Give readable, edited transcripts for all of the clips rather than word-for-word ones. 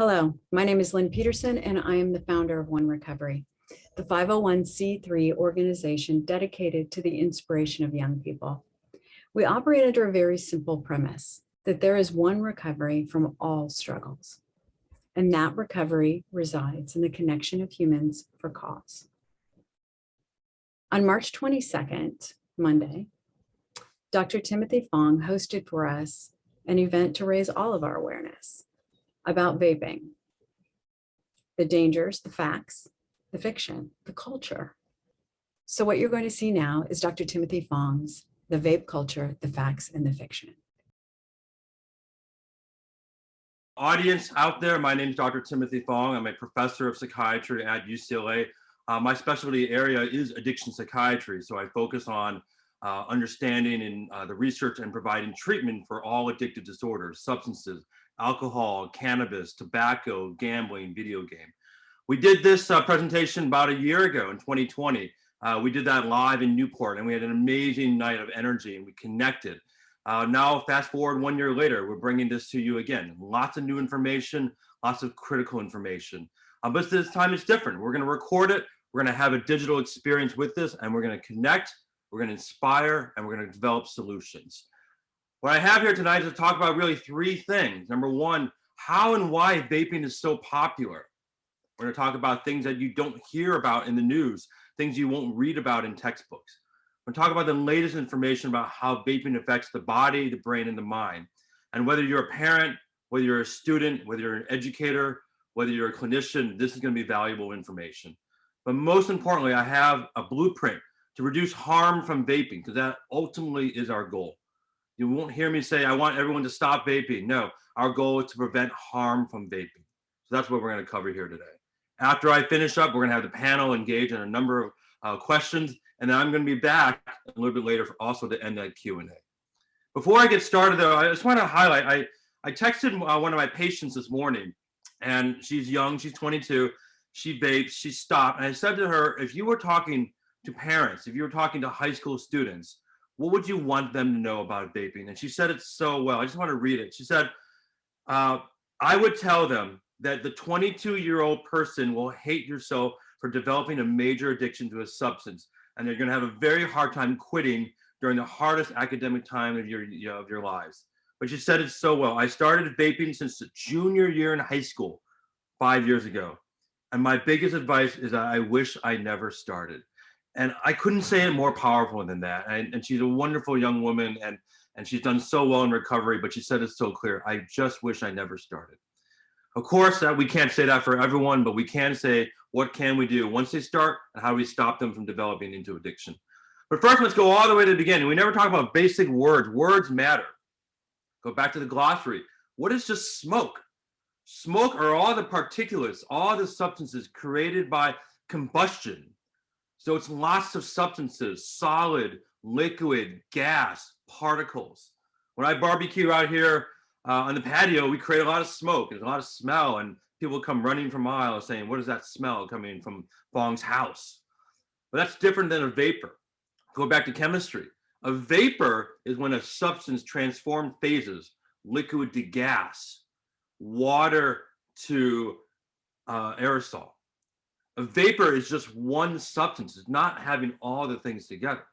Hello, my name is Lynne Pedersen, and I am the founder of One Recovery, the 501c3 organization dedicated to the inspiration of young people. We operate under a very simple premise that there is one recovery from all struggles, and that recovery resides in the connection of humans for cause. On March 22nd, Monday, Dr. Timothy Fong hosted for us an event to raise all of our awareness about vaping, the dangers, the facts, the fiction, the culture. So what you're going to see now is Dr. Timothy Fong's The Vape Culture, the Facts, and the Fiction. Audience out there, my name is Dr. Timothy Fong. I'm a professor of psychiatry at UCLA. My specialty area is addiction psychiatry, so I focus on understanding and the research and providing treatment for all addictive disorders, substances, alcohol, cannabis, tobacco, gambling, video game. We did this presentation about a year ago in 2020. We did that live in Newport, and we had an amazing night of energy, and we connected. Now, fast forward 1 year later, we're bringing this to you again. Lots of new information, lots of critical information. But this time it's different. We're going to record it. We're going to have a digital experience with this, and we're going to connect, we're going to inspire, and we're going to develop solutions. What I have here tonight is to talk about really three things. Number one, how and why vaping is so popular. We're going to talk about things that you don't hear about in the news, things you won't read about in textbooks. We're going to talk about the latest information about how vaping affects the body, the brain, and the mind. And whether you're a parent, whether you're a student, whether you're an educator, whether you're a clinician, this is going to be valuable information. But most importantly, I have a blueprint to reduce harm from vaping, because that ultimately is our goal. You won't hear me say, I want everyone to stop vaping. No, our goal is to prevent harm from vaping. So that's what we're going to cover here today. After I finish up, we're going to have the panel engage in a number of questions, and then I'm going to be back a little bit later also to end that Q&A. Before I get started, though, I just want to highlight, I texted one of my patients this morning, and she's young, she's 22, she vapes, she stopped, and I said to her, if you were talking to parents, if you were talking to high school students, what would you want them to know about vaping? And she said it so well. I just want to read it. She said, I would tell them that the 22-year-old person will hate yourself for developing a major addiction to a substance, and they're going to have a very hard time quitting during the hardest academic time of your lives. But she said it so well. I started vaping since the junior year in high school 5 years ago. And my biggest advice is that I wish I never started. And I couldn't say it more powerful than that. And she's a wonderful young woman, and she's done so well in recovery, but she said it so clear. I just wish I never started. Of course, we can't say that for everyone, but we can say, what can we do once they start, and how do we stop them from developing into addiction? But first, let's go all the way to the beginning. We never talk about basic words. Words matter. Go back to the glossary. What is just smoke? Smoke are all the particulates, all the substances created by combustion. So it's lots of substances, solid, liquid, gas, particles. When I barbecue out here on the patio, we create a lot of smoke. There's a lot of smell, and people come running for miles saying, what is that smell coming from Fong's house? But that's different than a vapor. Go back to chemistry. A vapor is when a substance transforms phases, liquid to gas, water to aerosol. A vapor is just one substance. It's not having all the things together.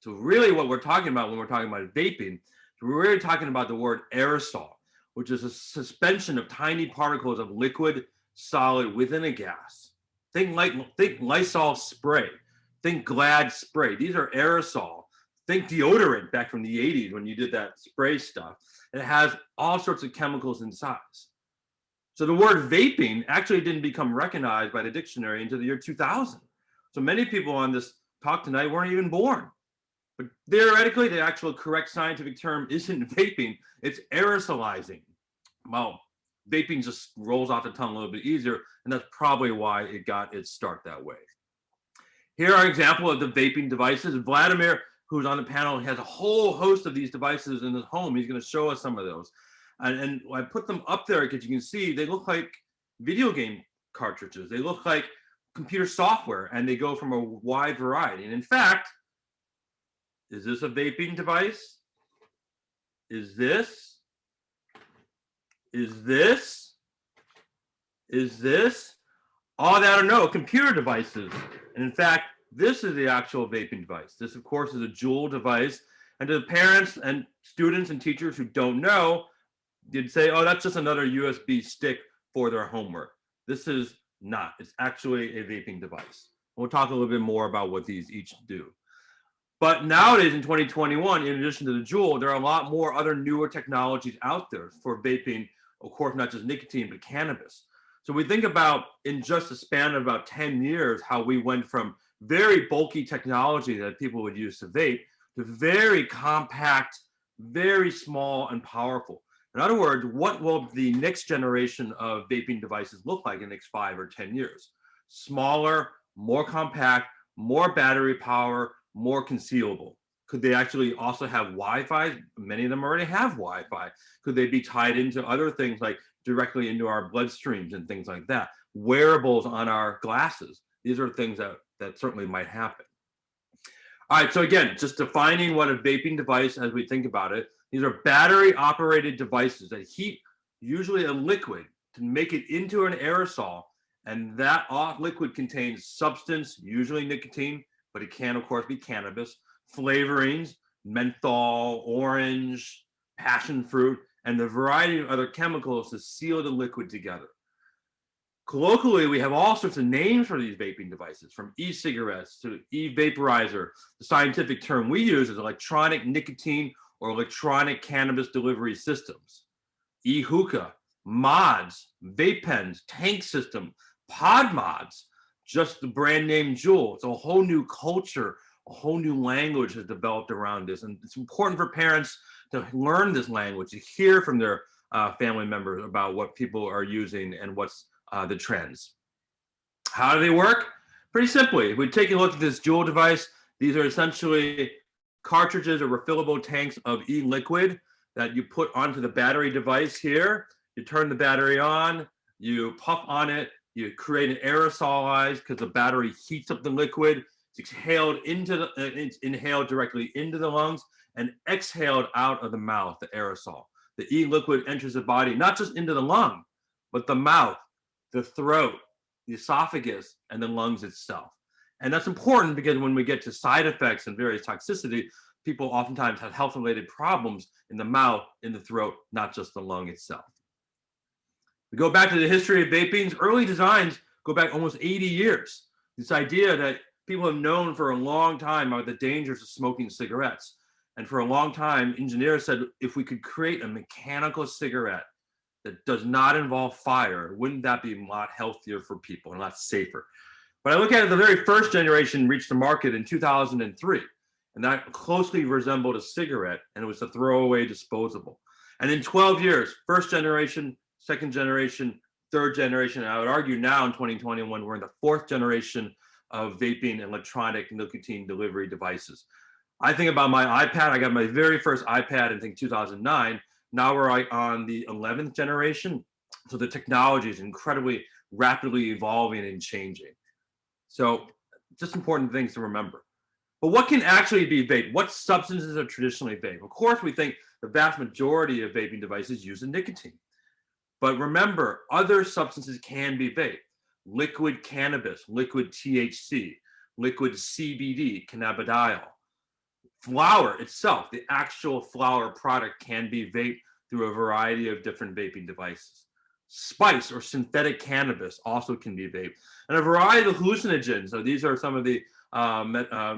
So really what we're talking about when we're talking about vaping, we're really talking about the word aerosol, which is a suspension of tiny particles of liquid solid within a gas. Think Lysol spray, think Glad spray. These are aerosol. Think deodorant back from the 80s when you did that spray stuff. It has all sorts of chemicals inside. So the word vaping actually didn't become recognized by the dictionary until the year 2000. So many people on this talk tonight weren't even born. But theoretically, the actual correct scientific term isn't vaping, it's aerosolizing. Well, vaping just rolls off the tongue a little bit easier, and that's probably why it got its start that way. Here are an example of the vaping devices. Vladimir, who's on the panel, has a whole host of these devices in his home. He's going to show us some of those. And I put them up there because you can see they look like video game cartridges. They look like computer software, and they go from a wide variety. And in fact, is this a vaping device? Is this? Is this? All that or no, computer devices. And in fact, this is the actual vaping device. This, of course, is a Juul device. And to the parents and students and teachers who don't know, you'd say, oh, that's just another USB stick for their homework. This is not. It's actually a vaping device. We'll talk a little bit more about what these each do. But nowadays in 2021, in addition to the Juul, there are a lot more other newer technologies out there for vaping, of course, not just nicotine, but cannabis. So we think about, in just a span of about 10 years, how we went from very bulky technology that people would use to vape to very compact, very small and powerful. In other words, what will the next generation of vaping devices look like in the next 5 or 10 years? Smaller, more compact, more battery power, more concealable. Could they actually also have Wi-Fi? Many of them already have Wi-Fi. Could they be tied into other things like directly into our bloodstreams and things like that? Wearables on our glasses. These are things that certainly might happen. All right, so again, just defining what a vaping device as we think about it. These are battery operated devices that heat usually a liquid to make it into an aerosol. And that liquid contains substance, usually nicotine, but it can, of course, be cannabis, flavorings, menthol, orange, passion fruit, and the variety of other chemicals to seal the liquid together. Colloquially, we have all sorts of names for these vaping devices, from e-cigarettes to e-vaporizer. The scientific term we use is electronic nicotine or electronic cannabis delivery systems. E-hookah, mods, vape pens, tank system, pod mods, just the brand name Juul. It's a whole new culture, a whole new language has developed around this. And it's important for parents to learn this language, to hear from their family members about what people are using and what's the trends. How do they work? Pretty simply, if we take a look at this Juul device, these are essentially cartridges or refillable tanks of e-liquid that you put onto the battery device here. You turn the battery on, you puff on it, you create an aerosolize because the battery heats up the liquid. It's it's inhaled directly into the lungs and exhaled out of the mouth, the aerosol. The e-liquid enters the body, not just into the lung, but the mouth, the throat, the esophagus, and the lungs itself. And that's important because when we get to side effects and various toxicity, people oftentimes have health-related problems in the mouth, in the throat, not just the lung itself. We go back to the history of vaping's early designs go back almost 80 years. This idea that people have known for a long time about the dangers of smoking cigarettes. And for a long time, engineers said, if we could create a mechanical cigarette that does not involve fire, wouldn't that be a lot healthier for people and a lot safer? But I look at it, the very first generation reached the market in 2003, and that closely resembled a cigarette, and it was a throwaway disposable. And in 12 years, first generation, second generation, third generation, and I would argue now in 2021, we're in the fourth generation of vaping and electronic nicotine delivery devices. I think about my iPad. I got my very first iPad in, I think, 2009. Now we're on the 11th generation. So the technology is incredibly rapidly evolving and changing. So just important things to remember. But what can actually be vape? What substances are traditionally vape? Of course, we think the vast majority of vaping devices use nicotine. But remember, other substances can be vape. Liquid cannabis, liquid THC, liquid CBD, cannabidiol. Flower itself, the actual flower product, can be vaped through a variety of different vaping devices. Spice or synthetic cannabis also can be vaped. And a variety of hallucinogens. So these are some of the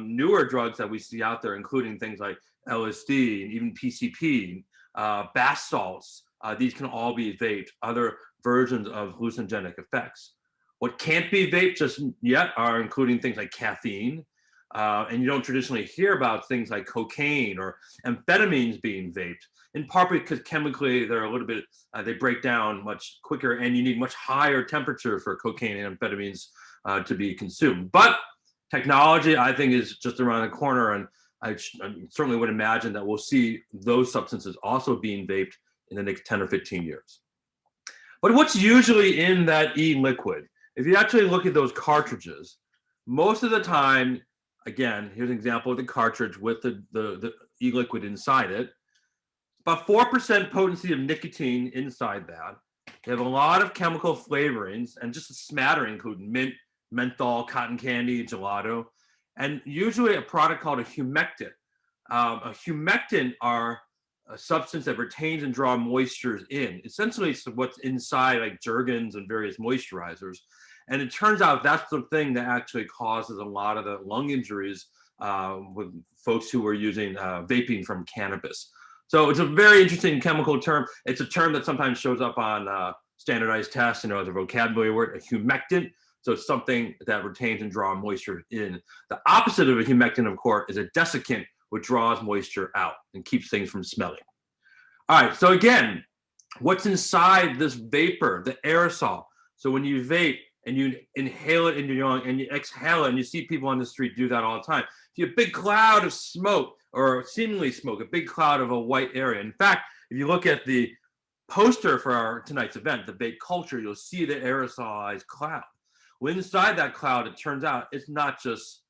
newer drugs that we see out there, including things like LSD and even PCP, bath salts. These can all be vaped, other versions of hallucinogenic effects. What can't be vaped just yet are including things like caffeine. And you don't traditionally hear about things like cocaine or amphetamines being vaped, in part because chemically they're a little bit, they break down much quicker and you need much higher temperature for cocaine and amphetamines to be consumed. But technology, I think, is just around the corner, and I certainly would imagine that we'll see those substances also being vaped in the next 10 or 15 years. But what's usually in that e-liquid? If you actually look at those cartridges, most of the time, again, here's an example of the cartridge with the e-liquid inside it. About 4% potency of nicotine inside that, They have a lot of chemical flavorings and just a smattering, including mint, menthol, cotton candy, gelato, and usually a product called a humectant. A humectant are a substance that retains and draws moistures in. Essentially, it's what's inside like Jergens and various moisturizers. And it turns out that's the thing that actually causes a lot of the lung injuries with folks who are using vaping from cannabis. So it's a very interesting chemical term. It's a term that sometimes shows up on standardized tests, as a vocabulary word, a humectant. So it's something that retains and draws moisture in. The opposite of a humectant, of course, is a desiccant, which draws moisture out and keeps things from smelling. All right, so again, what's inside this vapor, the aerosol? So when you vape and you inhale it into your lung and you exhale it, and you see people on the street do that all the time, you see a big cloud of smoke, or seemingly smoke, a big cloud of a white area. In fact, if you look at the poster for tonight's event, the vape culture, you'll see the aerosolized cloud. Well, inside that cloud, it turns out it's not just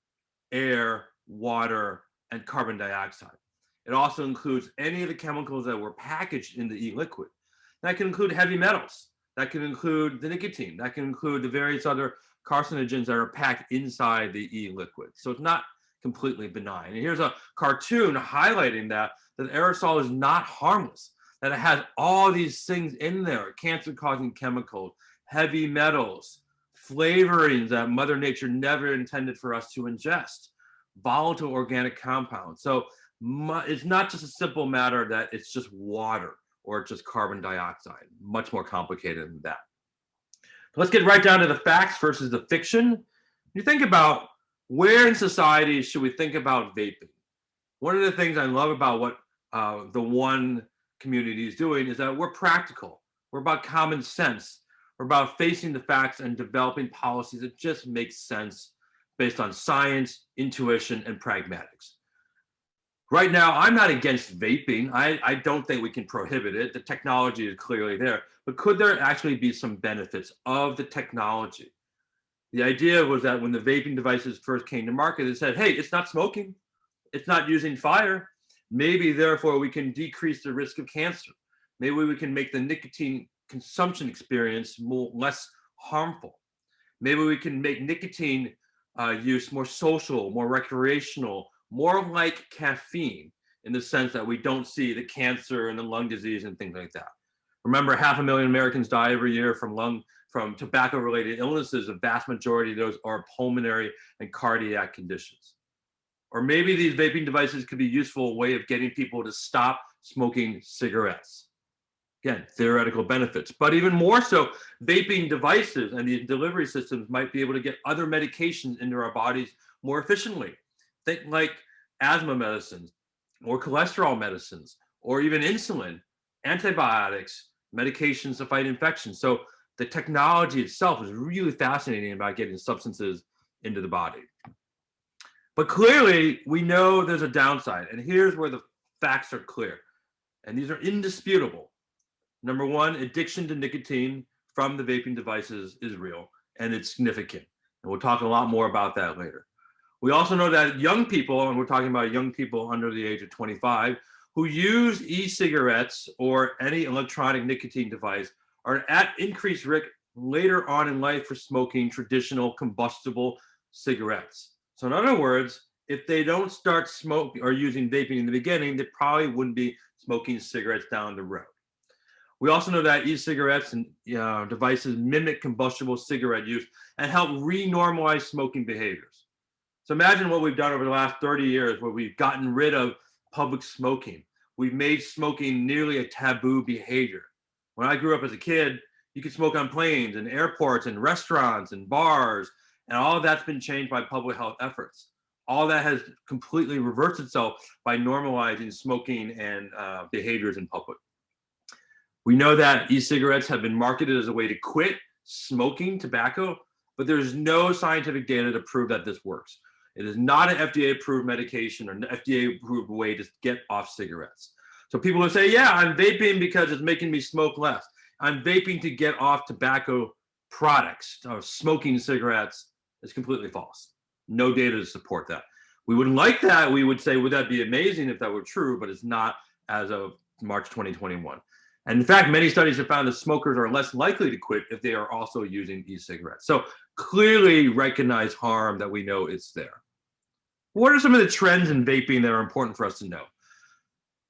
air, water, and carbon dioxide. It also includes any of the chemicals that were packaged in the e-liquid. That can include heavy metals. That can include the nicotine. That can include the various other carcinogens that are packed inside the e-liquid. So it's not completely benign. And here's a cartoon highlighting that aerosol is not harmless, that it has all these things in there, cancer-causing chemicals, heavy metals, flavorings that Mother Nature never intended for us to ingest, volatile organic compounds. So it's not just a simple matter that it's just water or just carbon dioxide, much more complicated than that. Let's get right down to the facts versus the fiction. You think about where in society should we think about vaping? One of the things I love about what the One community is doing is that we're practical. We're about common sense. We're about facing the facts and developing policies that just make sense based on science, intuition, and pragmatics. Right now, I'm not against vaping. I don't think we can prohibit it. The technology is clearly there. But could there actually be some benefits of the technology? The idea was that when the vaping devices first came to market, it said, hey, it's not smoking. It's not using fire. Maybe, therefore, we can decrease the risk of cancer. Maybe we can make the nicotine consumption experience less harmful. Maybe we can make nicotine use more social, more recreational, more like caffeine, in the sense that we don't see the cancer and the lung disease and things like that. Remember, 500,000 Americans die every year from tobacco-related illnesses. The vast majority of those are pulmonary and cardiac conditions. Or maybe these vaping devices could be a useful way of getting people to stop smoking cigarettes. Again, theoretical benefits. But even more so, vaping devices and these delivery systems might be able to get other medications into our bodies more efficiently. Think like asthma medicines, or cholesterol medicines, or even insulin, antibiotics, medications to fight infections. So the technology itself is really fascinating about getting substances into the body. But clearly, we know there's a downside. And here's where the facts are clear. And these are indisputable. Number one, addiction to nicotine from the vaping devices is real, and it's significant. And we'll talk a lot more about that later. We also know that young people, and we're talking about young people under the age of 25, who use e-cigarettes or any electronic nicotine device are at increased risk later on in life for smoking traditional combustible cigarettes. So in other words, if they don't start smoking or using vaping in the beginning, they probably wouldn't be smoking cigarettes down the road. We also know that e-cigarettes and devices mimic combustible cigarette use and help re-normalize smoking behaviors. So imagine what we've done over the last 30 years, where we've gotten rid of public smoking. We've made smoking nearly a taboo behavior. When I grew up as a kid, you could smoke on planes and airports and restaurants and bars, and all of that's been changed by public health efforts. All that has completely reversed itself by normalizing smoking and behaviors in public. We know that e-cigarettes have been marketed as a way to quit smoking tobacco, but there's no scientific data to prove that this works. It is not an FDA-approved medication or an FDA-approved way to get off cigarettes. So people will say, yeah, I'm vaping because it's making me smoke less. I'm vaping to get off tobacco products or smoking cigarettes. It's completely false. No data to support that. We wouldn't like that. We would say, would that be amazing if that were true, but it's not as of March 2021. And in fact, many studies have found that smokers are less likely to quit if they are also using e-cigarettes. So clearly recognize harm that we know it's there. What are some of the trends in vaping that are important for us to know?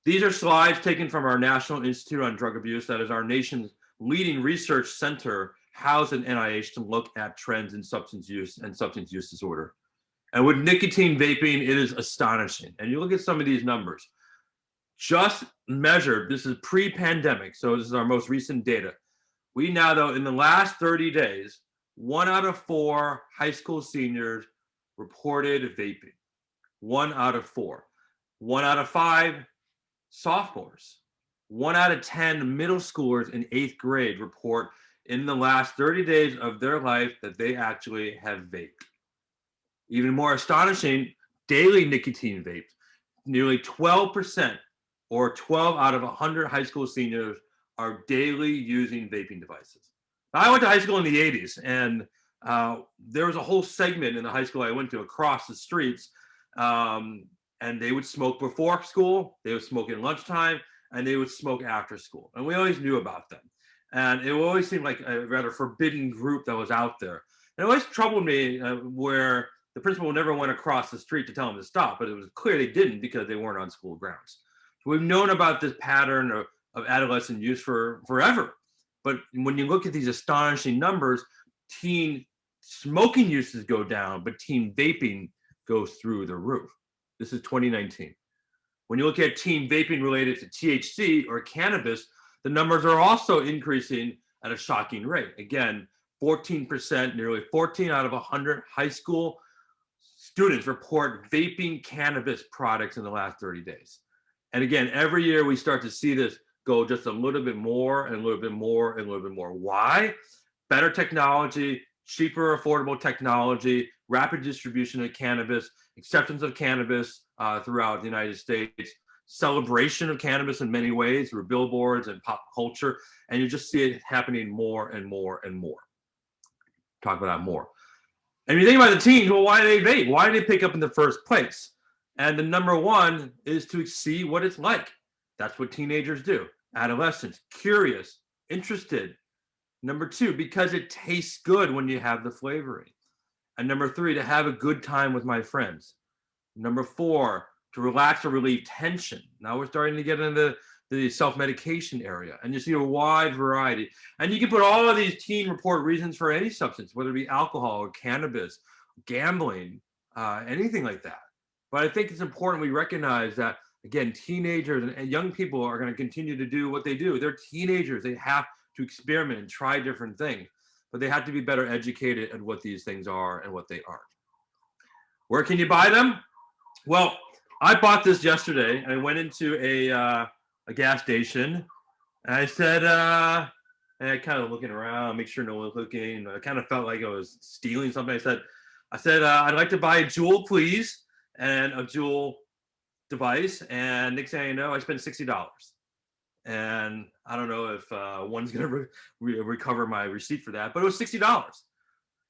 These are slides taken from our National Institute on Drug Abuse, that is our nation's leading research center housed in NIH to look at trends in substance use and substance use disorder. And with nicotine vaping, it is astonishing. And you look at some of these numbers, just measured, this is pre-pandemic, so this is our most recent data. We now, though, in the last 30 days, 1 out of 4 high school seniors reported vaping. 1 out of 4. 1 out of 5 sophomores. 1 out of 10 middle schoolers in 8th grade report in the last 30 days of their life that they actually have vaped. Even more astonishing, daily nicotine vapes. Nearly 12%, or 12 out of 100 high school seniors, are daily using vaping devices. I went to high school in the 80s, and there was a whole segment in the high school I went to across the streets, and they would smoke before school, they would smoke at lunchtime, and they would smoke after school. And we always knew about them. And it always seemed like a rather forbidden group that was out there. And it always troubled me where the principal never went across the street to tell them to stop, but it was clear they didn't because they weren't on school grounds. So we've known about this pattern of adolescent use for forever. But when you look at these astonishing numbers, teen smoking uses go down, but teen vaping goes through the roof. This is 2019. When you look at teen vaping related to THC or cannabis, the numbers are also increasing at a shocking rate. Again, 14%, nearly 14 out of 100 high school students report vaping cannabis products in the last 30 days. And again, every year we start to see this go just a little bit more and a little bit more and a little bit more. Why? Better technology, cheaper, affordable technology, rapid distribution of cannabis, acceptance of cannabis throughout the United States, celebration of cannabis in many ways through billboards and pop culture. And you just see it happening more and more and more. Talk about that more. And you think about the teens, well, why do they vape? Why do they pick up in the first place? And the number one is to see what it's like. That's what teenagers do. Adolescents, curious, interested. Number two, because it tastes good when you have the flavoring. And number three, to have a good time with my friends. Number four, to relax or relieve tension. Now we're starting to get into the self-medication area, and you see a wide variety. And you can put all of these teen report reasons for any substance, whether it be alcohol or cannabis, gambling, anything like that. But I think it's important we recognize that, again, teenagers and young people are going to continue to do what they do. They're teenagers. They have to experiment and try different things, but they have to be better educated at what these things are and what they aren't. Where can you buy them? Well, I bought this yesterday, and I went into a gas station, and I said, and I kind of looking around, make sure no one's looking. I kind of felt like I was stealing something. I said, I'd like to buy a Juul, please, and a Juul device. And next thing I know, I spent $60. And I don't know if one's going to recover my receipt for that, but it was $60.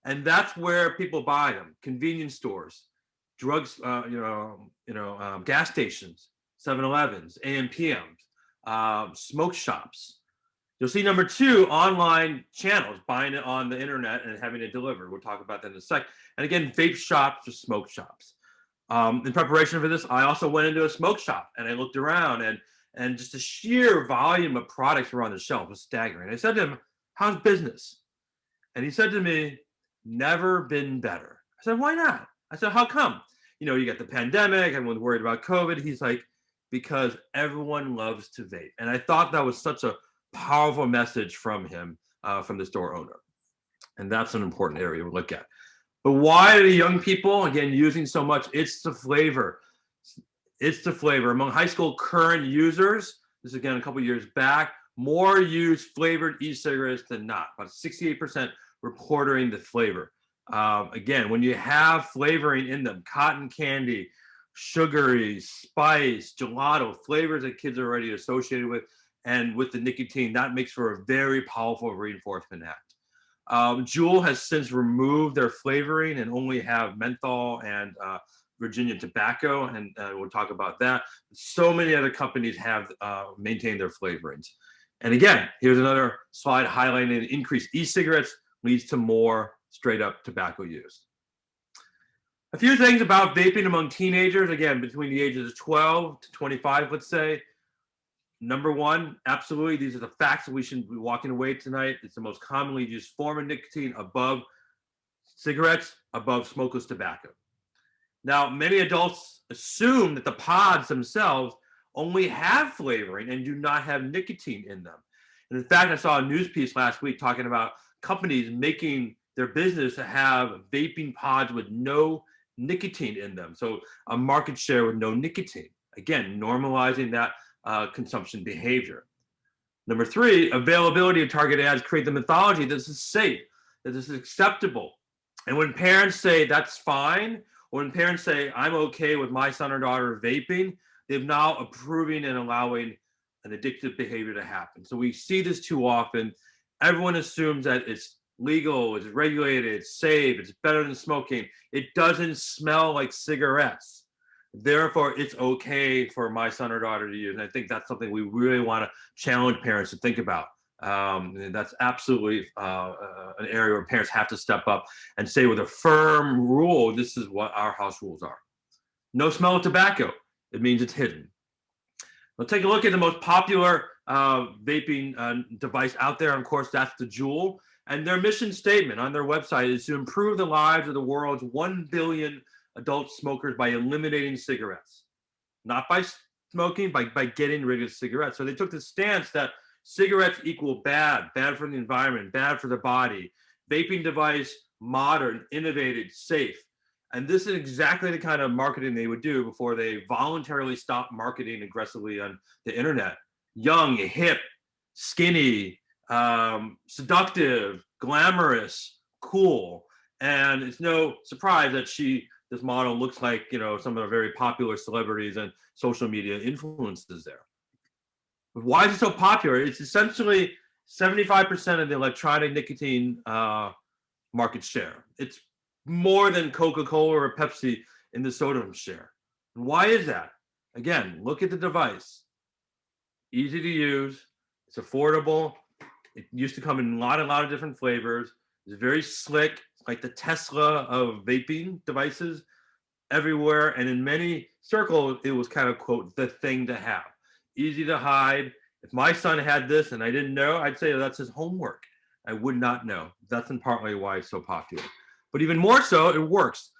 And that's where people buy them: convenience stores, drugs, gas stations, 7-Elevens, AM/PMs, smoke shops. You'll see number two, online channels, buying it on the internet and having it delivered. We'll talk about that in a sec. And again, vape shops or smoke shops. In preparation for this, I also went into a smoke shop and I looked around, and just the sheer volume of products were on the shelf was staggering. I said to him, "How's business?" And he said to me, "Never been better." I said, "Why not?" I said, "How come? You got the pandemic, everyone's worried about COVID." He's like, "Because everyone loves to vape." And I thought that was such a powerful message from him, from the store owner. And that's an important area to look at. But why are the young people, again, using so much? It's the flavor. It's the flavor. Among high school current users, this is again a couple years back, more use flavored e-cigarettes than not. About 68% reporting the flavor. Again, when you have flavoring in them, cotton candy, sugary, spice, gelato, flavors that kids are already associated with, and with the nicotine, that makes for a very powerful reinforcement act. Juul has since removed their flavoring and only have menthol and Virginia tobacco, and we'll talk about that. So many other companies have maintained their flavorings. And again, here's another slide highlighting increased e-cigarettes leads to more straight up tobacco use. A few things about vaping among teenagers, again, between the ages of 12 to 25, let's say. Number one, absolutely, these are the facts that we should be walking away tonight. It's the most commonly used form of nicotine above cigarettes, above smokeless tobacco. Now, many adults assume that the pods themselves only have flavoring and do not have nicotine in them. And in fact, I saw a news piece last week talking about companies making their business to have vaping pods with no nicotine in them. So a market share with no nicotine. Again, normalizing that consumption behavior. Number three, availability of targeted ads create the mythology that this is safe, that this is acceptable. And when parents say that's fine, or when parents say I'm okay with my son or daughter vaping, they're now approving and allowing an addictive behavior to happen. So we see this too often. Everyone assumes that it's legal, it's regulated, it's safe, it's better than smoking. It doesn't smell like cigarettes. Therefore, it's okay for my son or daughter to use. And I think that's something we really want to challenge parents to think about. And that's absolutely an area where parents have to step up and say with a firm rule, this is what our house rules are. No smell of tobacco. It means it's hidden. Let's take a look at the most popular vaping device out there. And of course, that's the Juul. And their mission statement on their website is to improve the lives of the world's 1 billion adult smokers by eliminating cigarettes. Not by smoking, by getting rid of cigarettes. So they took the stance that cigarettes equal bad for the environment, bad for the body. Vaping device, modern, innovative, safe. And this is exactly the kind of marketing they would do before they voluntarily stopped marketing aggressively on the internet. Young, hip, skinny, seductive, glamorous, cool. And it's no surprise that this model looks like, some of the very popular celebrities and social media influencers there. But why is it so popular? It's essentially 75% of the electronic nicotine market share. It's more than Coca-Cola or Pepsi in the soda share. And why is that? Again, look at the device. Easy to use. It's affordable. It used to come in a lot of different flavors. It's very slick, like the Tesla of vaping devices everywhere. And in many circles, it was kind of, quote, the thing to have. Easy to hide. If my son had this and I didn't know, I'd say that's his homework. I would not know. That's in partly why it's so popular. But even more so, it works.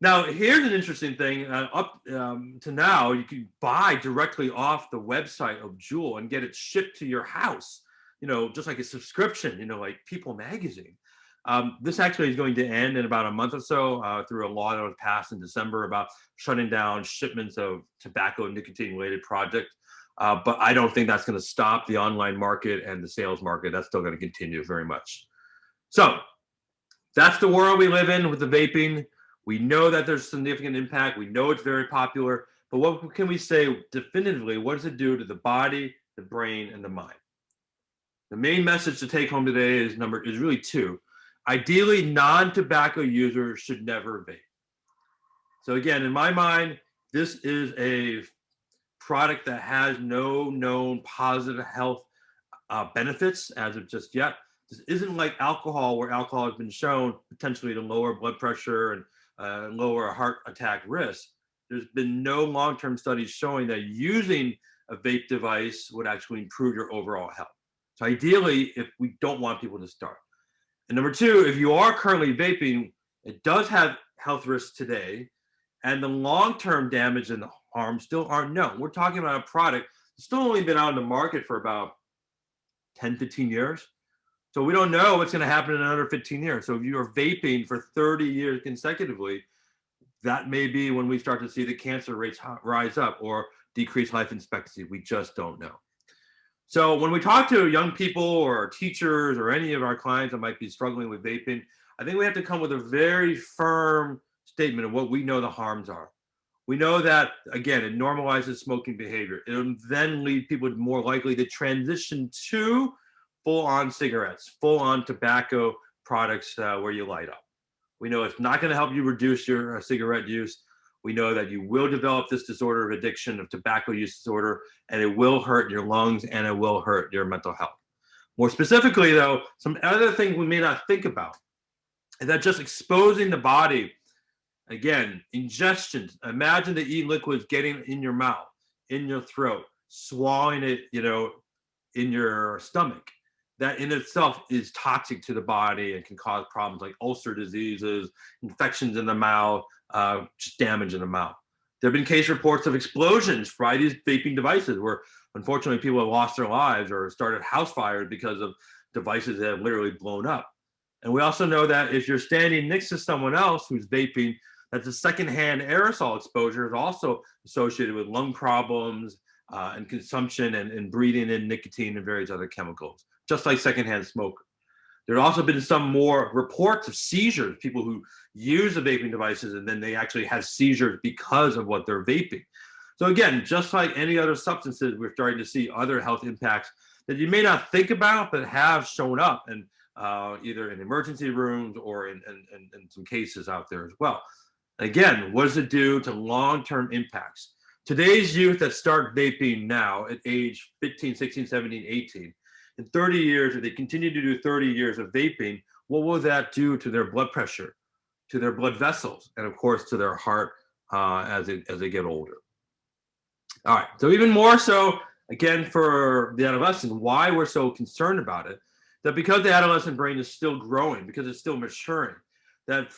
Now, here's an interesting thing. Up to now, you can buy directly off the website of Juul and get it shipped to your house, just like a subscription, like People Magazine. This actually is going to end in about a month or so through a law that was passed in December about shutting down shipments of tobacco and nicotine-related products. But I don't think that's going to stop the online market and the sales market. That's still going to continue very much. So that's the world we live in with the vaping. We know that there's significant impact. We know it's very popular. But what can we say definitively? What does it do to the body, the brain, and the mind? The main message to take home today is really two. Ideally, non-tobacco users should never vape. So again, in my mind, this is a product that has no known positive health benefits as of just yet. This isn't like alcohol, where alcohol has been shown potentially to lower blood pressure and lower heart attack risk. There's been no long-term studies showing that using a vape device would actually improve your overall health. So ideally, if we don't want people to start. And number two, if you are currently vaping, it does have health risks today, and the long-term damage and the harm still aren't known. We're talking about a product that's still only been out in the market for about 10, 15 years. So we don't know what's going to happen in another 15 years. So if you are vaping for 30 years consecutively, that may be when we start to see the cancer rates rise up or decrease life expectancy. We just don't know. So when we talk to young people or teachers or any of our clients that might be struggling with vaping, I think we have to come with a very firm statement of what we know the harms are. We know that, again, it normalizes smoking behavior. It'll then lead people more likely to transition to full-on cigarettes, full-on tobacco products where you light up. We know it's not going to help you reduce your cigarette use. We know that you will develop this disorder of addiction, of tobacco use disorder, and it will hurt your lungs and it will hurt your mental health. More specifically, though, some other things we may not think about is that just exposing the body, again, ingestion. Imagine the e-liquids getting in your mouth, in your throat, swallowing it, in your stomach. That in itself is toxic to the body and can cause problems like ulcer diseases, infections in the mouth, just damage in the mouth. There have been case reports of explosions by these vaping devices where unfortunately people have lost their lives or started house fires because of devices that have literally blown up. And we also know that if you're standing next to someone else who's vaping, that the secondhand aerosol exposure is also associated with lung problems and consumption and breathing in nicotine and various other chemicals, just like secondhand smoke. There have also been some more reports of seizures, people who use the vaping devices and then they actually have seizures because of what they're vaping. So again, just like any other substances, we're starting to see other health impacts that you may not think about, but have shown up and either in emergency rooms or in some cases out there as well. Again, what does it do to long-term impacts? Today's youth that start vaping now at age 15, 16, 17, 18, in 30 years, if they continue to do 30 years of vaping, what will that do to their blood pressure, to their blood vessels, and of course to their heart as they get older? All right, so even more so, again, for the adolescent, why we're so concerned about it, that because the adolescent brain is still growing, because it's still maturing, that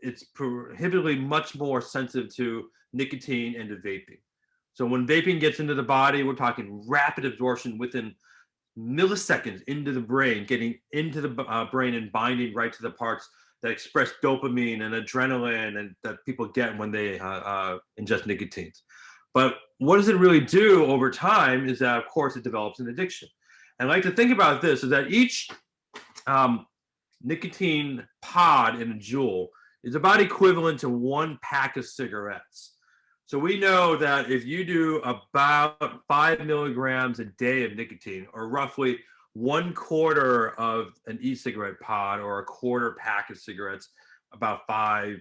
it's prohibitively much more sensitive to nicotine and to vaping. So when vaping gets into the body, we're talking rapid absorption within milliseconds into the brain, getting into the brain and binding right to the parts that express dopamine and adrenaline and that people get when they ingest nicotines. But what does it really do over time is that, of course, it develops an addiction. And I like to think about this is that each nicotine pod in a Juul is about equivalent to 1 pack of cigarettes. So we know that if you do about 5 milligrams a day of nicotine, or roughly 1/4 of an e-cigarette pod or a quarter pack of cigarettes, about 5,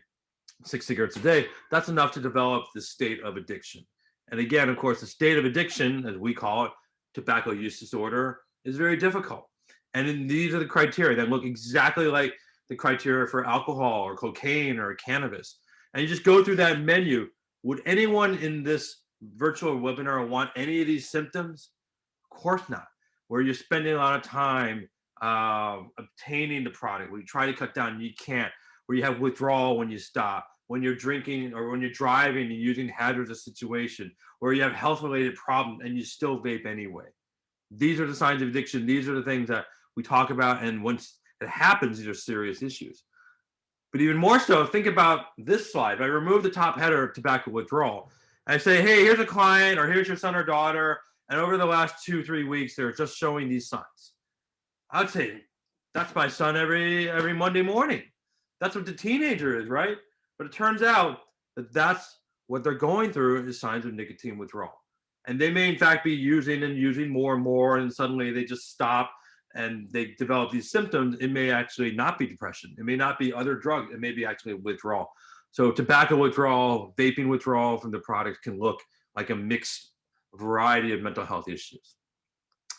6 cigarettes a day, that's enough to develop the state of addiction. And again, of course, the state of addiction, as we call it, tobacco use disorder, is very difficult. And then these are the criteria that look exactly like the criteria for alcohol or cocaine or cannabis. And you just go through that menu. Would anyone in this virtual webinar want any of these symptoms? Of course not. Where you're spending a lot of time obtaining the product, where you try to cut down, you can't, where you have withdrawal when you stop, when you're drinking or when you're driving and using hazardous situation, where you have health-related problems and you still vape anyway. These are the signs of addiction. These are the things that we talk about, and once it happens, these are serious issues. But even more so, think about this slide. If I remove the top header of tobacco withdrawal, I say, hey, here's a client, or here's your son or daughter, and over the last 2-3 weeks, they're just showing these signs. I'd say, that's my son every Monday morning. That's what the teenager is, right? But it turns out that that's what they're going through is signs of nicotine withdrawal. And they may in fact be using more and more, and suddenly they just stop and they develop these symptoms. It may actually not be depression. It may not be other drugs. It may be actually withdrawal. So tobacco withdrawal, vaping withdrawal from the product can look like a mixed variety of mental health issues.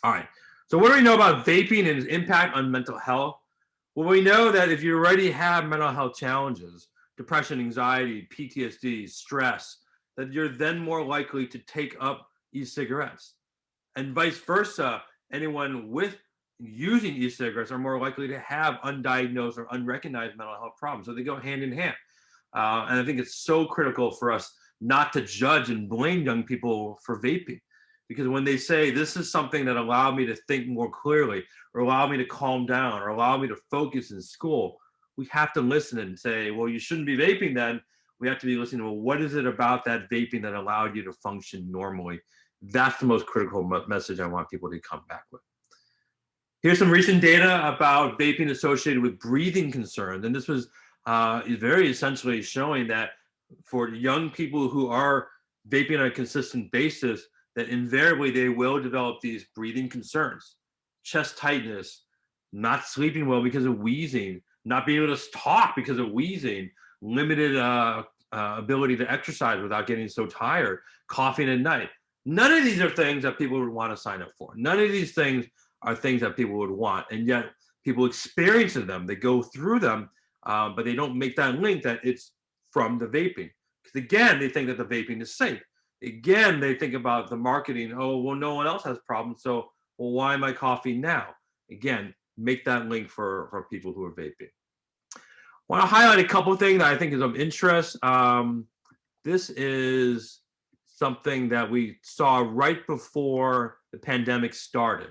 All right, so what do we know about vaping and its impact on mental health? Well, we know that if you already have mental health challenges, depression, anxiety, PTSD, stress, that you're then more likely to take up e-cigarettes. And vice versa, anyone with using e-cigarettes are more likely to have undiagnosed or unrecognized mental health problems. So they go hand in hand. And I think it's so critical for us not to judge and blame young people for vaping. Because when they say this is something that allowed me to think more clearly, or allowed me to calm down, or allowed me to focus in school, we have to listen and say, well, you shouldn't be vaping then. We have to be listening to, well, what is it about that vaping that allowed you to function normally? That's the most critical message I want people to come back with. Here's some recent data about vaping associated with breathing concerns. And this was very essentially showing that for young people who are vaping on a consistent basis, that invariably they will develop these breathing concerns, chest tightness, not sleeping well because of wheezing, not being able to talk because of wheezing, limited ability to exercise without getting so tired, coughing at night. None of these are things that people would want to sign up for. None of these things are things that people would want. And yet people experience them, they go through them, but they don't make that link that it's from the vaping. Because again, they think that the vaping is safe. Again, they think about the marketing. Oh, well, no one else has problems. So, well, why am I coughing now? Again, make that link for people who are vaping. I want to highlight a couple of things that I think is of interest. This is something that we saw right before the pandemic started.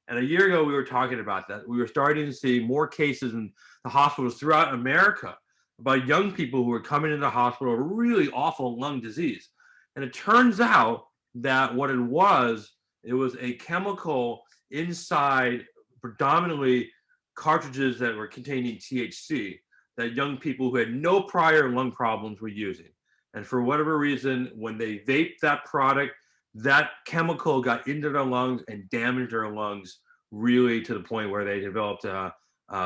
And a year ago, we were talking about that. We were starting to see more cases in the hospitals throughout America about young people who were coming into the hospital with really awful lung disease. And it turns out that what it was a chemical inside predominantly cartridges that were containing THC that young people who had no prior lung problems were using. And for whatever reason, when they vaped that product, that chemical got into their lungs and damaged their lungs really to the point where they developed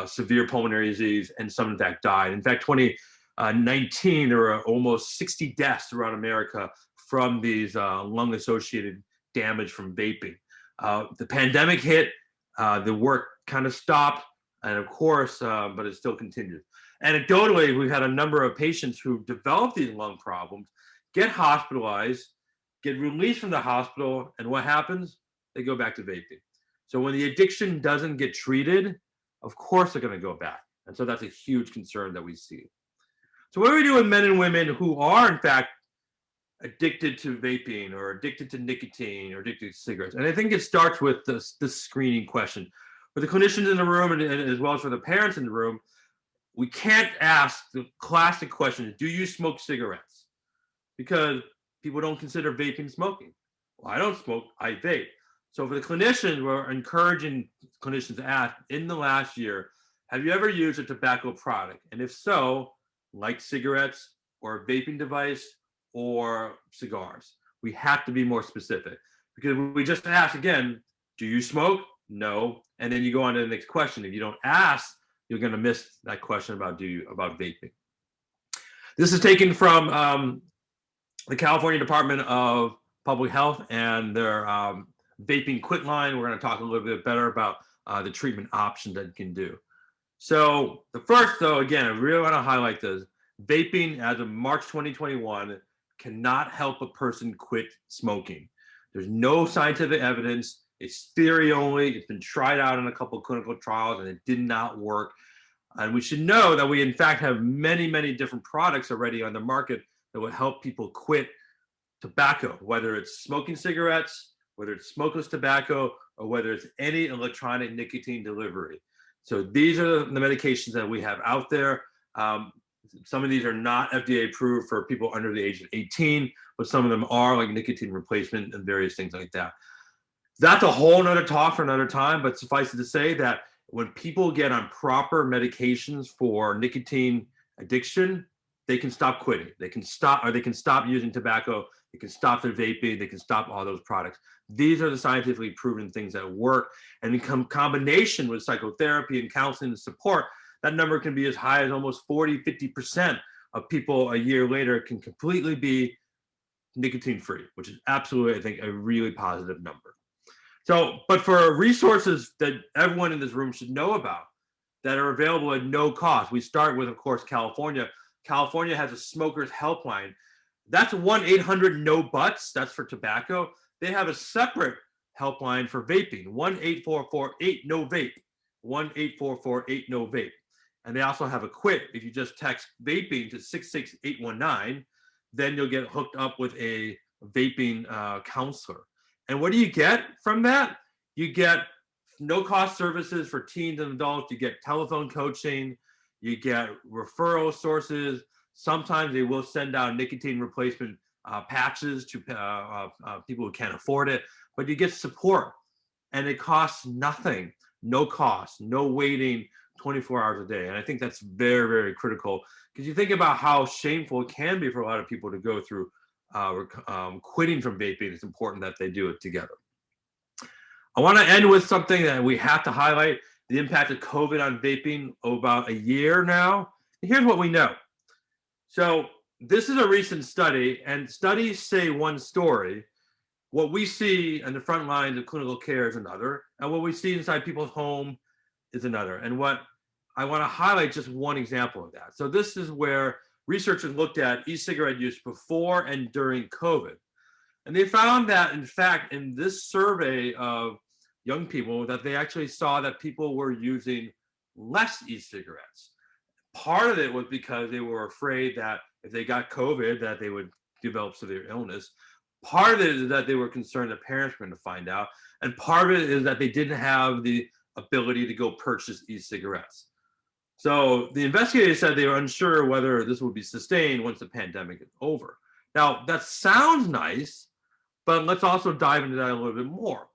severe pulmonary disease, and some in fact died. In fact, 2019, there were almost 60 deaths throughout America from these lung-associated damage from vaping. The pandemic hit, the work kind of stopped, and of course, but it still continues. Anecdotally, we've had a number of patients who develop these lung problems, get hospitalized, get released from the hospital, and what happens? They go back to vaping. So when the addiction doesn't get treated, of course they're going to go back. And so that's a huge concern that we see. So what do we do with men and women who are, in fact, addicted to vaping or addicted to nicotine or addicted to cigarettes? And I think it starts with this screening question. For the clinicians in the room and as well as for the parents in the room, we can't ask the classic question, do you smoke cigarettes? Because people don't consider vaping smoking. Well, I don't smoke, I vape. So for the clinicians, we're encouraging clinicians to ask, in the last year, have you ever used a tobacco product? And if so, like cigarettes or a vaping device or cigars? We have to be more specific, because we just ask again, do you smoke? No. And then you go on to the next question. If you don't ask, you're going to miss that question about vaping. This is taken from the California Department of Public Health and their vaping quit line. We're going to talk a little bit better about the treatment options that you can do. So the first, though, again, I really want to highlight this. Vaping as of March 2021 cannot help a person quit smoking. There's no scientific evidence. It's theory only. It's been tried out in a couple of clinical trials and it did not work. And we should know that we, in fact, have many, many different products already on the market that will help people quit tobacco, whether it's smoking cigarettes, whether it's smokeless tobacco, or whether it's any electronic nicotine delivery. So these are the medications that we have out there. Some of these are not FDA approved for people under the age of 18, but some of them are, like nicotine replacement and various things like that. That's a whole nother talk for another time, but suffice it to say that when people get on proper medications for nicotine addiction, they can stop quitting. They can stop using tobacco. They can stop their vaping. They can stop all those products. These are the scientifically proven things that work. And in combination with psychotherapy and counseling and support, that number can be as high as almost 40, 50% of people a year later can completely be nicotine free, which is absolutely, I think, a really positive number. So, but for resources that everyone in this room should know about that are available at no cost, we start with, of course, California. California has a smokers helpline. That's 1-800-NO-BUTTS. That's for tobacco. They have a separate helpline for vaping, 1-844-8-NO-VAPE, 1-844-8-NO-VAPE. And they also have a quit. If you just text vaping to 66819, then you'll get hooked up with a vaping counselor. And what do you get from that? You get no-cost services for teens and adults. You get telephone coaching. You get referral sources. Sometimes they will send out nicotine replacement patches to people who can't afford it. But you get support, and it costs nothing. No cost, no waiting 24 hours a day. And I think that's very, very critical, because you think about how shameful it can be for a lot of people to go through quitting from vaping. It's important that they do it together. I want to end with something that we have to highlight, the impact of COVID on vaping about a year now. And here's what we know. So this is a recent study, and studies say one story. What we see in the front lines of clinical care is another, and what we see inside people's home is another. And what I want to highlight just one example of that. So this is where researchers looked at e-cigarette use before and during COVID. And they found that, in fact, in this survey of young people, that they actually saw that people were using less e-cigarettes. Part of it was because they were afraid that if they got COVID, that they would develop severe illness. Part of it is that they were concerned that parents were going to find out. And part of it is that they didn't have the ability to go purchase e-cigarettes. So the investigators said they were unsure whether this would be sustained once the pandemic is over. Now, that sounds nice, but let's also dive into that a little bit more.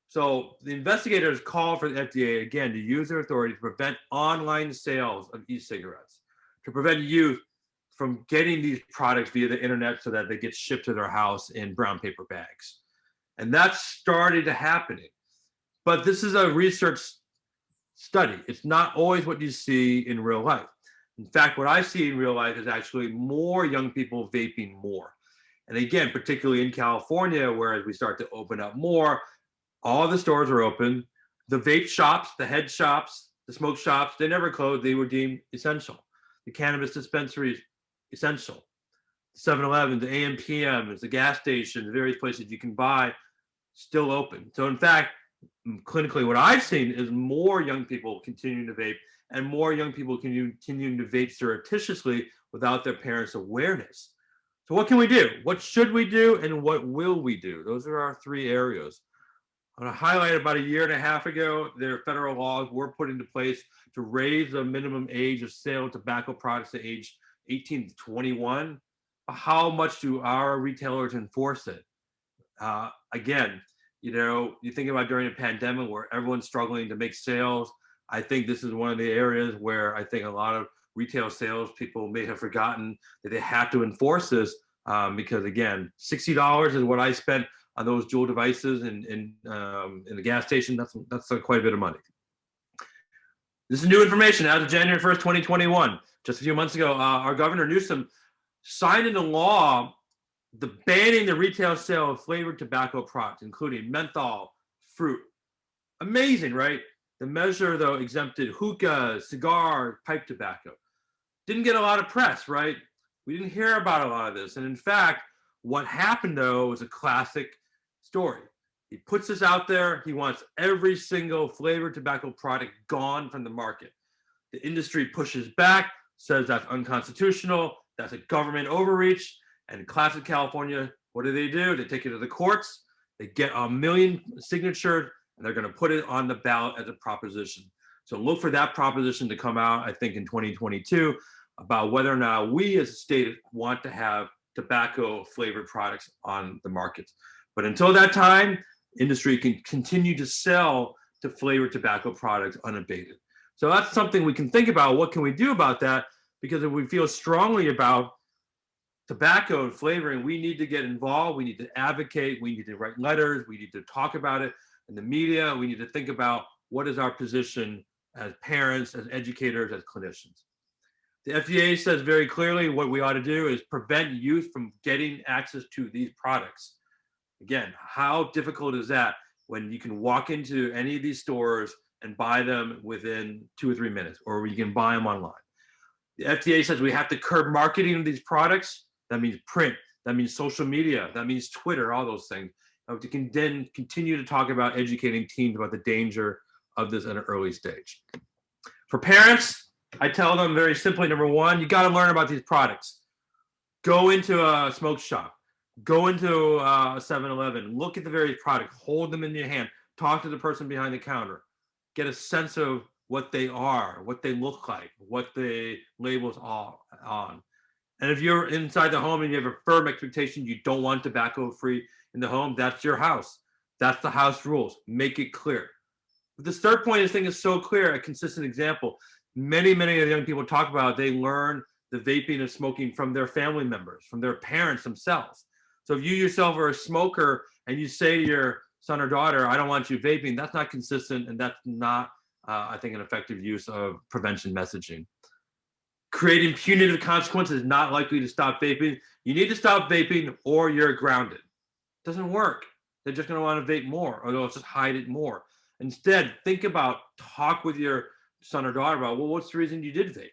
So the investigators called for the FDA, again, to use their authority to prevent online sales of e-cigarettes, to prevent youth from getting these products via the internet so that they get shipped to their house in brown paper bags. And that started to happen. But this is a research study. It's not always what you see in real life. In fact, what I see in real life is actually more young people vaping more. And again, particularly in California, where as we start to open up more, all the stores are open. The vape shops, the head shops, the smoke shops, they never closed. They were deemed essential. The cannabis dispensaries, essential. 7-Eleven, the AM, PMs, the gas stations, the various places you can buy, still open. So in fact, clinically, what I've seen is more young people continuing to vape and more young people continuing to vape surreptitiously without their parents' awareness. So what can we do? What should we do? And what will we do? Those are our three areas. I'm going to highlight about a year and a half ago, their federal laws were put into place to raise the minimum age of sale of tobacco products to age 18 to 21. How much do our retailers enforce it? Again, you think about during a pandemic where everyone's struggling to make sales. I think this is one of the areas where I think a lot of retail sales people may have forgotten that they have to enforce this because again, $60 is what I spent on those Juul devices in the gas station. That's quite a bit of money. This is new information as of January 1st, 2021. Just a few months ago, our Governor Newsom signed into law banning the retail sale of flavored tobacco products, including menthol, fruit. Amazing, right? The measure, though, exempted hookah, cigar, pipe tobacco. Didn't get a lot of press, right? We didn't hear about a lot of this. And in fact, what happened, though, was a classic story. He puts this out there. He wants every single flavored tobacco product gone from the market. The industry pushes back, says that's unconstitutional, that's a government overreach. And classic California, what do? They take it to the courts. They get 1 million signatures, and they're going to put it on the ballot as a proposition. So look for that proposition to come out, I think, in 2022 about whether or not we as a state want to have tobacco flavored products on the markets. But until that time, industry can continue to sell to flavored tobacco products unabated. So that's something we can think about. What can we do about that? Because if we feel strongly about tobacco and flavoring, we need to get involved. We need to advocate. We need to write letters. We need to talk about it in the media. We need to think about what is our position as parents, as educators, as clinicians. The FDA says very clearly what we ought to do is prevent youth from getting access to these products. Again, how difficult is that when you can walk into any of these stores and buy them within 2 or 3 minutes, or you can buy them online? The FDA says we have to curb marketing of these products. That means print, that means social media, that means Twitter, all those things. We can then continue to talk about educating teens about the danger of this at an early stage. For parents, I tell them very simply, number one, you got to learn about these products. Go into a smoke shop, go into a 7-Eleven, look at the various products, hold them in your hand, talk to the person behind the counter, get a sense of what they are, what they look like, what the labels are on. And if you're inside the home and you have a firm expectation you don't want tobacco free in the home, that's your house. That's the house rules. Make it clear. But this third point, this thing is so clear, a consistent example. Many of the young people talk about, they learn the vaping and smoking from their family members, from their parents themselves. So if you yourself are a smoker and you say to your son or daughter, I don't want you vaping, that's not consistent, and that's not, I think, an effective use of prevention messaging. creating punitive consequences is not likely to stop vaping. You need to stop vaping or you're grounded. It doesn't work. They're just going to want to vape more, or they'll just hide it more. Instead, talk with your son or daughter about, well, what's the reason you did vape?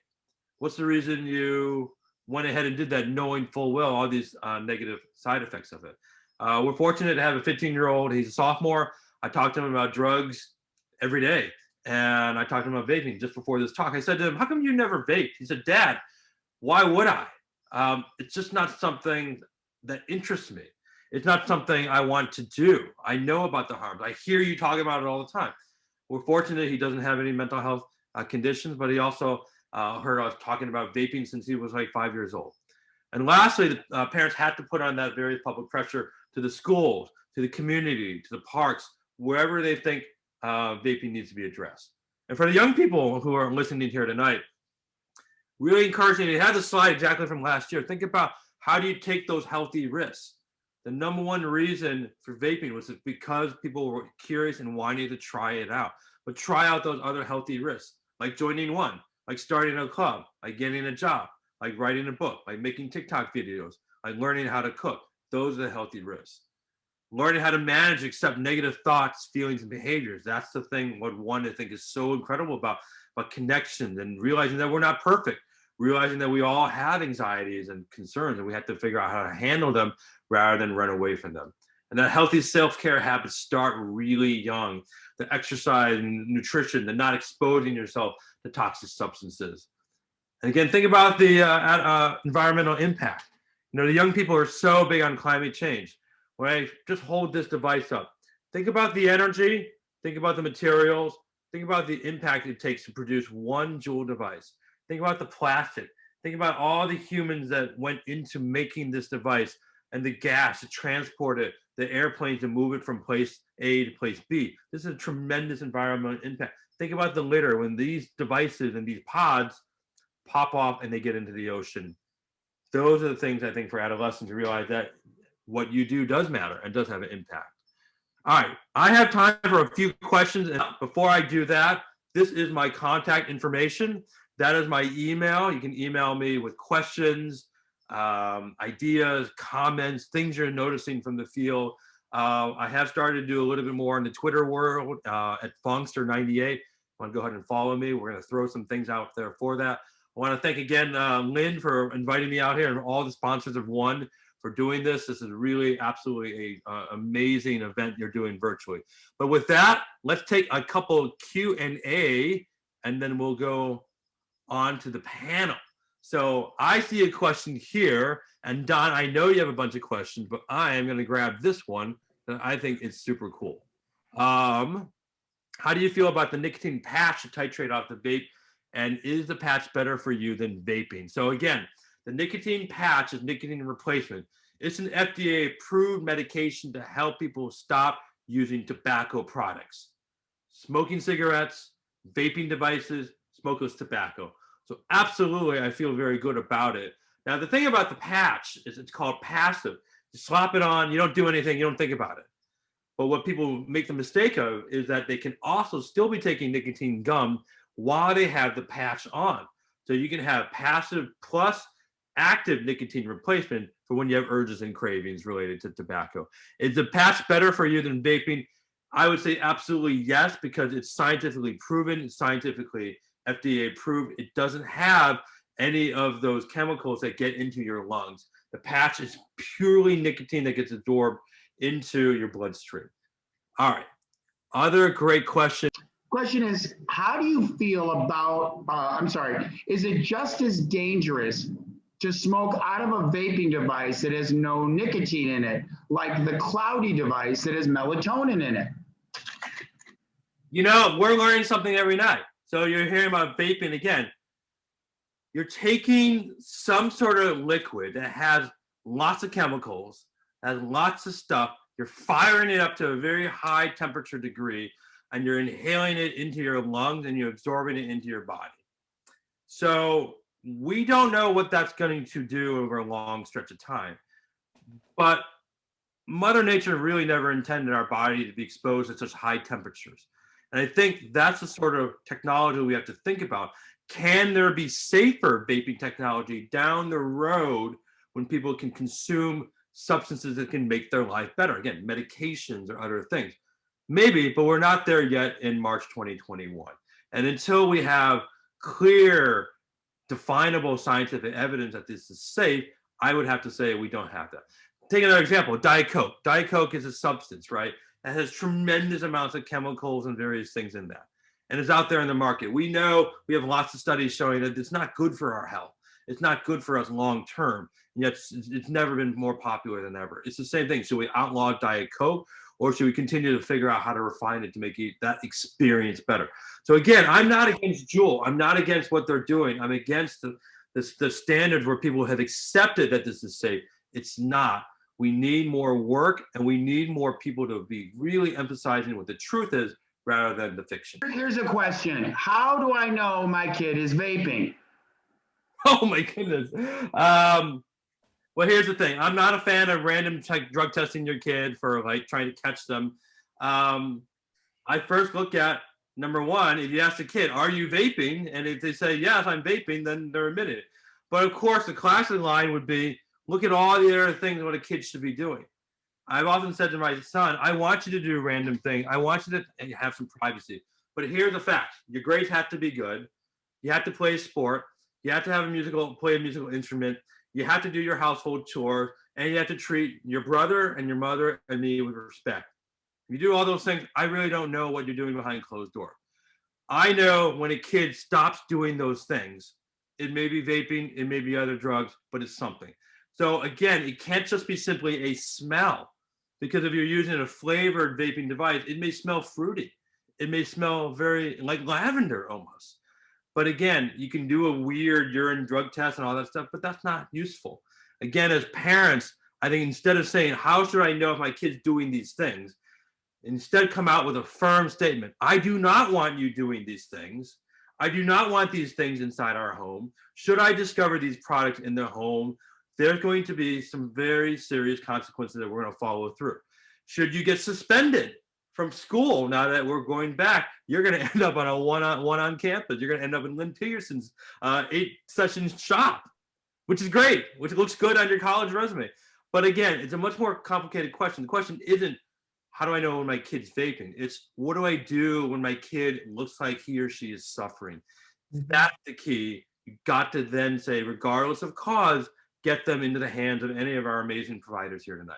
What's the reason you went ahead and did that, knowing full well all these negative side effects of it? We're fortunate to have a 15-year-old. He's a sophomore. I talk to him about drugs every day. And I talked to him about vaping just before this talk. I said to him, how come you never vape? He said, Dad, why would I? It's just not something that interests me. It's not something I want to do. I know about the harms. I hear you talk about it all the time. We're fortunate he doesn't have any mental health conditions, but he also heard us talking about vaping since he was like 5 years old. And lastly, the parents had to put on that very public pressure to the schools, to the community, to the parks, wherever they think vaping needs to be addressed. And for the young people who are listening here tonight, really encouraging, you have the slide exactly from last year. Think about, how do you take those healthy risks? The number one reason for vaping was because people were curious and wanted to try it out. But try out those other healthy risks, like joining one, like starting a club, like getting a job, like writing a book, like making TikTok videos, like learning how to cook. Those are the healthy risks. Learning how to manage, accept negative thoughts, feelings, and behaviors. That's the thing, what one I think is so incredible about connections, and realizing that we're not perfect, realizing that we all have anxieties and concerns, and we have to figure out how to handle them rather than run away from them. And that healthy self-care habits start really young. The exercise and nutrition, the not exposing yourself to toxic substances. And again, think about the environmental impact. You know, the young people are so big on climate change. When I just hold this device up, think about the energy, think about the materials, think about the impact it takes to produce one Juul device. Think about the plastic. Think about all the humans that went into making this device, and the gas to transport it, the airplanes to move it from place A to place B. This is a tremendous environmental impact. Think about the litter when these devices and these pods pop off and they get into the ocean. Those are the things I think for adolescents to realize that what you do does matter and does have an impact. All right, I have time for a few questions. And before I do that, this is my contact information. That is my email. You can email me with questions, ideas, comments, things you're noticing from the field. I have started to do a little bit more in the Twitter world at Fongster98. Want to go ahead and follow me. We're going to throw some things out there for that. I want to thank again Lynne for inviting me out here, and all the sponsors of One for doing this. This is really absolutely a amazing event you're doing virtually. But with that, let's take a couple Q&A, and then we'll go on to the panel. So I see a question here, and Don, I know you have a bunch of questions, but I am going to grab this one that I think is super cool. How do you feel about the nicotine patch to titrate off the vape? And is the patch better for you than vaping? So again, the nicotine patch is nicotine replacement. It's an FDA-approved medication to help people stop using tobacco products. Smoking cigarettes, vaping devices, smokeless tobacco. So absolutely, I feel very good about it. Now, the thing about the patch is it's called passive. You slap it on, you don't do anything, you don't think about it. But what people make the mistake of is that they can also still be taking nicotine gum while they have the patch on. So you can have passive plus active nicotine replacement for when you have urges and cravings related to tobacco. Is the patch better for you than vaping? I would say absolutely yes, because it's scientifically proven, it's scientifically FDA approved. It doesn't have any of those chemicals that get into your lungs. The patch is purely nicotine that gets absorbed into your bloodstream. All right. Other great question. Question is, how do you feel about, is it just as dangerous to smoke out of a vaping device that has no nicotine in it, like the cloudy device that has melatonin in it? You know, we're learning something every night. So you're hearing about vaping again. You're taking some sort of liquid that has lots of chemicals, has lots of stuff. You're firing it up to a very high temperature degree, and you're inhaling it into your lungs and you're absorbing it into your body. So we don't know what that's going to do over a long stretch of time. But Mother Nature really never intended our body to be exposed at such high temperatures. And I think that's the sort of technology we have to think about. Can there be safer vaping technology down the road when people can consume substances that can make their life better? Again, medications or other things. Maybe, but we're not there yet in March 2021. And until we have clear, definable scientific evidence that this is safe, I would have to say we don't have that. Take another example, Diet Coke. Diet Coke is a substance, right? It has tremendous amounts of chemicals and various things in that. And it's out there in the market. We know, we have lots of studies showing that it's not good for our health. It's not good for us long term. And yet it's never been more popular than ever. It's the same thing. Should we outlaw Diet Coke, or should we continue to figure out how to refine it to make that experience better? So again, I'm not against Juul. I'm not against what they're doing. I'm against the standards where people have accepted that this is safe. It's not. We need more work, and we need more people to be really emphasizing what the truth is rather than the fiction. Here's a question. How do I know my kid is vaping? Oh my goodness. Well, here's the thing. I'm not a fan of random drug testing your kid for like trying to catch them. I first look at, number one, if you ask the kid, are you vaping? And if they say, yes, I'm vaping, then they're admitting it. But of course, the classic line would be, look at all the other things what a kid should be doing. I've often said to my son, I want you to do random things. I want you to have some privacy. But here's the fact. Your grades have to be good. You have to play a sport. You have to have play a musical instrument. You have to do your household chores. And you have to treat your brother and your mother and me with respect. If you do all those things, I really don't know what you're doing behind closed doors. I know when a kid stops doing those things, it may be vaping, it may be other drugs, but it's something. So again, it can't just be simply a smell, because if you're using a flavored vaping device, it may smell fruity. It may smell very like lavender almost. But again, you can do a weird urine drug test and all that stuff, but that's not useful. Again, as parents, I think instead of saying, how should I know if my kid's doing these things? Instead, come out with a firm statement. I do not want you doing these things. I do not want these things inside our home. Should I discover these products in the home, there's going to be some very serious consequences that we're going to follow through. Should you get suspended from school now that we're going back, you're going to end up on a one on campus. You're going to end up in Lynne Pedersen's 8-session shop, which is great, which looks good on your college resume. But again, it's a much more complicated question. The question isn't, how do I know when my kid's vaping? It's, what do I do when my kid looks like he or she is suffering? That's the key. You got to then say, regardless of cause, get them into the hands of any of our amazing providers here tonight.